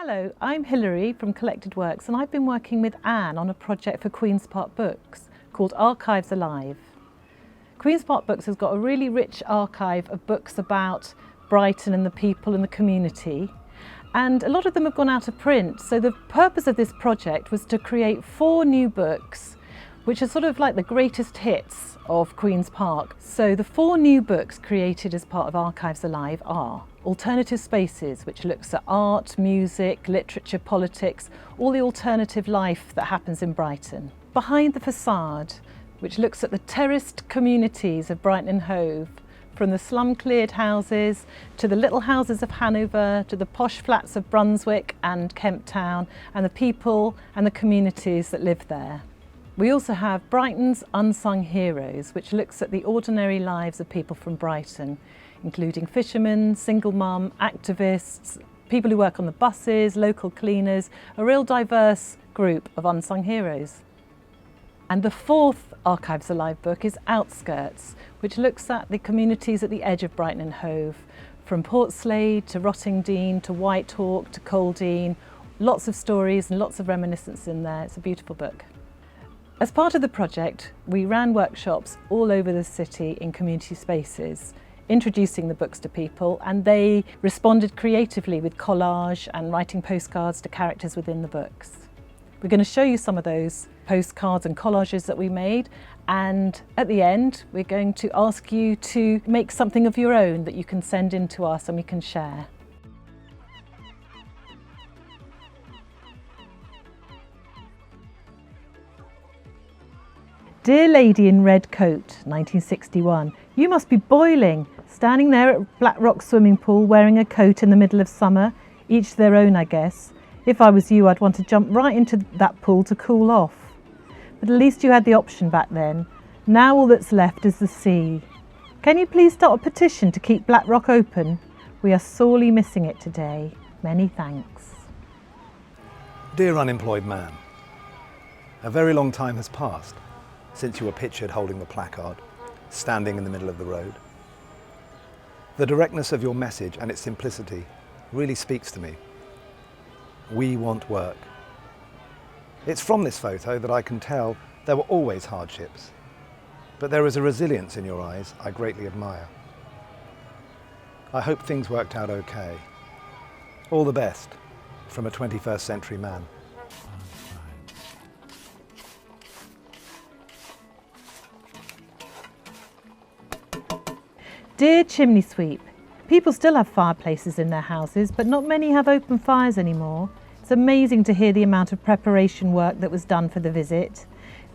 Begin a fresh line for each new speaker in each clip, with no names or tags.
Hello, I'm Hilary from Collected Works and I've been working with Anne on a project for QueenSpark Books called Archives Alive. QueenSpark Books has got a really rich archive of books about Brighton and the people and the community, and a lot of them have gone out of print. So the purpose of this project was to create 4 new books which are sort of like the greatest hits of Queen's Park. So the 4 new books created as part of Archives Alive are Alternative Spaces, which looks at art, music, literature, politics, all the alternative life that happens in Brighton. Behind the Facade, which looks at the terraced communities of Brighton and Hove, from the slum-cleared houses to the little houses of Hanover, to the posh flats of Brunswick and Kemp Town, and the people and the communities that live there. We also have Brighton's Unsung Heroes, which looks at the ordinary lives of people from Brighton, including fishermen, single mum, activists, people who work on the buses, local cleaners, a real diverse group of unsung heroes. And the 4th Archives Alive book is Outskirts, which looks at the communities at the edge of Brighton and Hove, from Portslade to Rottingdean to Whitehawk to Colddean. Lots of stories and lots of reminiscence in there. It's a beautiful book. As part of the project, we ran workshops all over the city in community spaces, introducing the books to people, and they responded creatively with collage and writing postcards to characters within the books. We're going to show you some of those postcards and collages that we made, and at the end we're going to ask you to make something of your own that you can send in to us and we can share. Dear Lady in Red Coat, 1961. You must be boiling, standing there at Black Rock swimming pool wearing a coat in the middle of summer. Each their own, I guess. If I was you, I'd want to jump right into that pool to cool off. But at least you had the option back then. Now all that's left is the sea. Can you please start a petition to keep Black Rock open? We are sorely missing it today. Many thanks.
Dear unemployed man, a very long time has passed since you were pictured holding the placard, standing in the middle of the road. The directness of your message and its simplicity really speaks to me. We want work. It's from this photo that I can tell there were always hardships, but there is a resilience in your eyes I greatly admire. I hope things worked out okay. All the best from a 21st century man.
Dear Chimney Sweep, people still have fireplaces in their houses, but not many have open fires anymore. It's amazing to hear the amount of preparation work that was done for the visit.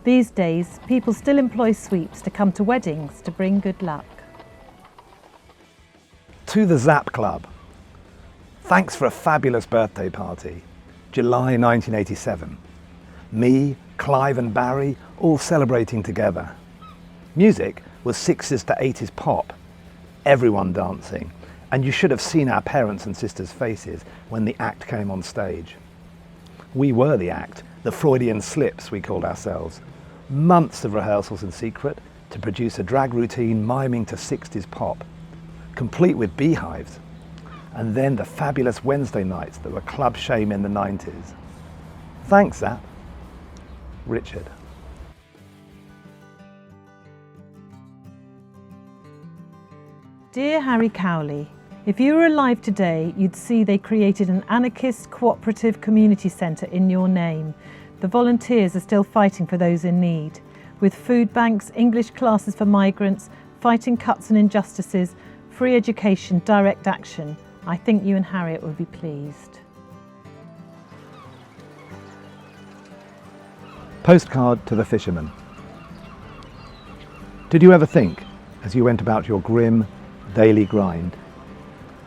These days, people still employ sweeps to come to weddings to bring good luck.
To the Zap Club. Thanks for a fabulous birthday party. July 1987. Me, Clive and Barry all celebrating together. Music was 60s to 80s pop. Everyone dancing, and you should have seen our parents and sisters' faces when the act came on stage. We were the act, the Freudian slips we called ourselves. Months of rehearsals in secret to produce a drag routine miming to 60s pop, complete with beehives, and then the fabulous Wednesday nights that were club shame in the 90s. Thanks, Zap. Richard.
Dear Harry Cowley, if you were alive today, you'd see they created an anarchist cooperative community centre in your name. The volunteers are still fighting for those in need, with food banks, English classes for migrants, fighting cuts and injustices, free education, direct action. I think you and Harriet would be pleased.
Postcard to the fisherman. Did you ever think, as you went about your grim, daily grind,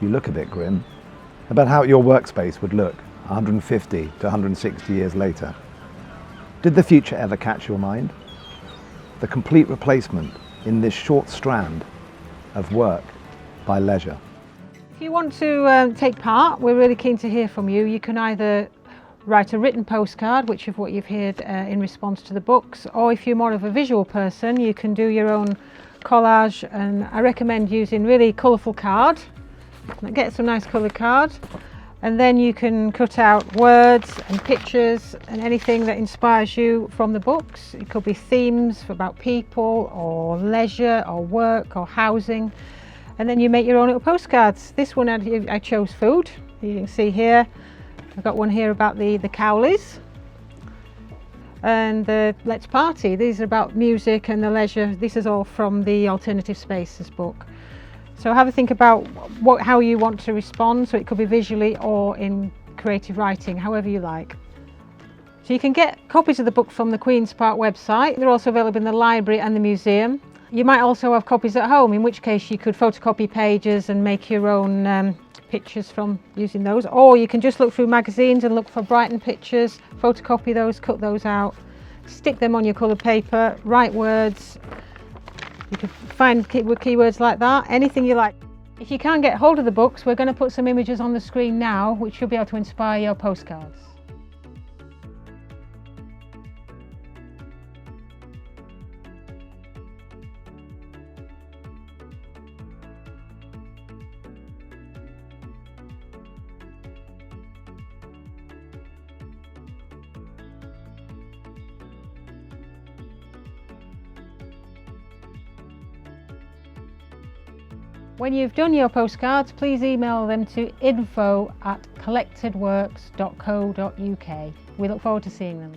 you look a bit grim, about how your workspace would look 150 to 160 years later? Did the future ever catch your mind? The complete replacement in this short strand of work by leisure.
If you want to take part, we're really keen to hear from you. You can either write a written postcard, which is what you've heard in response to the books, or if you're more of a visual person, you can do your own collage, and I recommend using really colourful card. Get some nice coloured card. And then you can cut out words and pictures and anything that inspires you from the books. It could be themes about people or leisure or work or housing. And then you make your own little postcards. This one I chose food. You can see here, I've got one here about the Cowleys. And the Let's Party, these are about music and the leisure. This is all from the Alternative Spaces book. So have a think about how you want to respond, so it could be visually or in creative writing, however you like. So you can get copies of the book from the QueenSpark website. They're also available in the library and the museum. You might also have copies at home, in which case you could photocopy pages and make your own pictures from using those, or you can just look through magazines and look for Brighton pictures, photocopy those, cut those out, stick them on your coloured paper, write words. You can find keywords like that, anything you like. If you can't get hold of the books, we're going to put some images on the screen now which should be able to inspire your postcards. When you've done your postcards, please email them to info@collectedworks.co.uk. We look forward to seeing them.